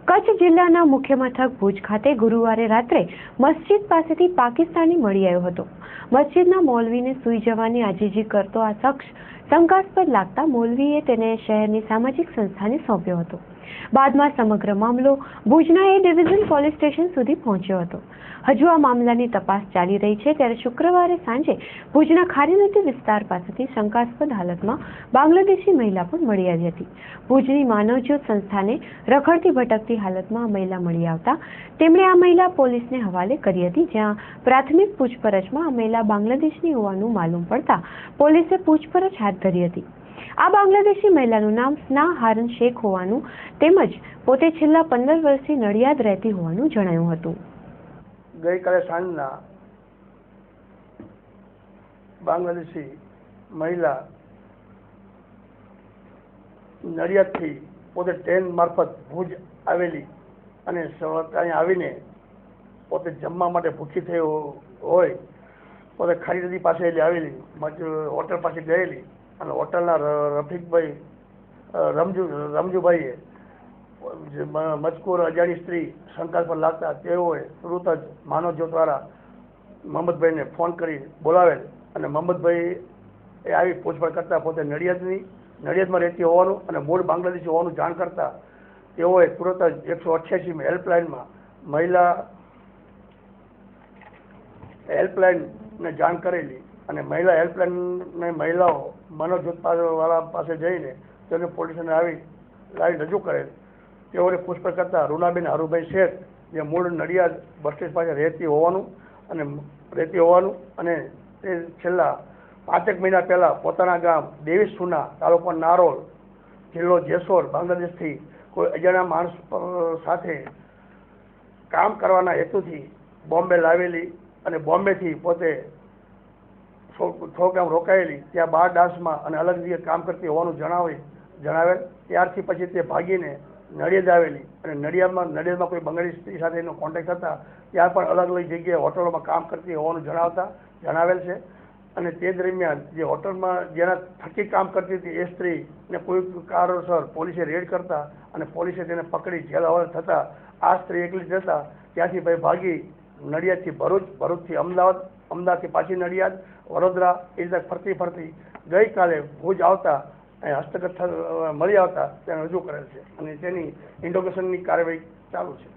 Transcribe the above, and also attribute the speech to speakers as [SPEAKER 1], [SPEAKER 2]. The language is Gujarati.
[SPEAKER 1] કચ્છ જિલ્લાના મુખ્ય મથક ભુજ ખાતે ગુરુવારે રાત્રે મસ્જિદ પાસેથી પાકિસ્તાની મળી આવ્યો હતો। મસ્જિદના મૌલવીને સૂઈ જવાની આજીજી કરતો આ શખ્સ શંકાસ્પદ લાગતા મૌલવીએ તેને શહેરની સામાજિક સંસ્થાને સોંપ્યો હતો। બાદમાં સમગ્ર મામલો ભુજના એ ડિવિઝન પોલીસ સ્ટેશન સુધી પહોંચ્યો હતો। હજુ આ મામલાની તપાસ ચાલી રહી છે ત્યારે શુક્રવારે સાંજે ભુજના ખારીનદી વિસ્તાર પાસેથી શંકાસ્પદ હાલતમાં બાંગ્લાદેશી મહિલા પણ મળી આવી હતી। ભુજની માનવજ્યોત સંસ્થાને રખડતી ભટકતી હાલતમાં આ મહિલા મળી આવતા તેમણે આ મહિલા પોલીસને હવાલે કરી હતી, જ્યાં પ્રાથમિક પૂછપરછમાં આ મહિલા બાંગ્લાદેશની હોવાનું માલુમ પડતા પોલીસે પૂછપરછ હાથ ધરી હતી। આ બાંગ્લાદેશી મહિલાનું નામ સ્ના હારન શેખ હોવાનું તેમજ પોતે છેલ્લા 15 વર્ષથી નડિયાદ રહેતી હોવાનું જણાયું હતું।
[SPEAKER 2] ગઈકાલે સાંજના બાંગ્લાદેશી મહિલા નડિયાદથી પોતે ટ્રેન મારફત ભુજ આવેલી અને ત્યાં આવીને પોતે જમવા માટે ભૂખી થઈ હોય પોતે ખારી નદી પાસે આવેલી હોટલ પાસે ગયેલી અને હોટલના રફીકભાઈ રમજુભાઈએ મજકૂર અજાણી સ્ત્રી શંકાસ્પદ લાગતા તેઓએ તુરંત જ માનવજ્યોત દ્વારા મોહમ્મદભાઈને ફોન કરી બોલાવેલ અને મોહમ્મદભાઈ એ આવી પૂછપરછ કરતા પોતે નડિયાદમાં રહેતી હોવાનું અને મૂળ બાંગ્લાદેશી હોવાનું જાણ કરતા તેઓએ તુરંત જ 188 હેલ્પલાઇનમાં મહિલા હેલ્પલાઇનને જાણ કરેલી અને મહિલા હેલ્પલાઇનને મહિલાઓ માનવજ્યોત વાળા પાસે જઈને તેને પોલીસને લાવી રજૂ કરેલ। તેઓને પૂછપરછ કરતા રૂનાબેન હરુભાઈ શેખ જે મૂળ નડિયાદ બસ સ્ટેન્ડ પાસે રહેતી હોવાનું અને તે છેલ્લા 5 મહિના પહેલાં પોતાના ગામ દેવીસ સુના તાલુકો નારોલ જિલ્લો જેસોર બાંગ્લાદેશથી કોઈ અજાણ્યા માણસ સાથે કામ કરવાના હેતુથી બોમ્બે લાવેલી અને બોમ્બેથી પોતે થોડું રોકાયેલી ત્યાં બાર ડાન્સમાં અને અલગ જગ્યાએ કામ કરતી હોવાનું જણાવેલ। ત્યારથી પછી તે ભાગીને નડિયાદ આવેલી અને નડિયાદમાં કોઈ બંગાળી સ્ત્રી સાથે એનો કોન્ટેક્ટ થતા ત્યાં પણ અલગ અલગ જગ્યાએ હોટલોમાં કામ કરતી હોવાનું જણાવેલ છે અને તે દરમિયાન જે હોટલમાં જેના થકી કામ કરતી હતી એ સ્ત્રીને કોઈ કારણસર પોલીસે રેડ કરતા અને પોલીસે તેને પકડી જેલ હવાલે થતાં આ સ્ત્રી એકલી જતા ત્યાંથી ભાઈ ભાગી નડિયાદથી ભરૂચથી અમદાવાદથી પાછી નડિયાદ વડોદરા એ રીતે ફરતી ગઈકાલે ભુજ આવતા હસ્તગત મળી આવતા તેને રજૂ કરેલ છે અને તેની ઇન્ટ્રોગેશનની કાર્યવાહી ચાલુ છે।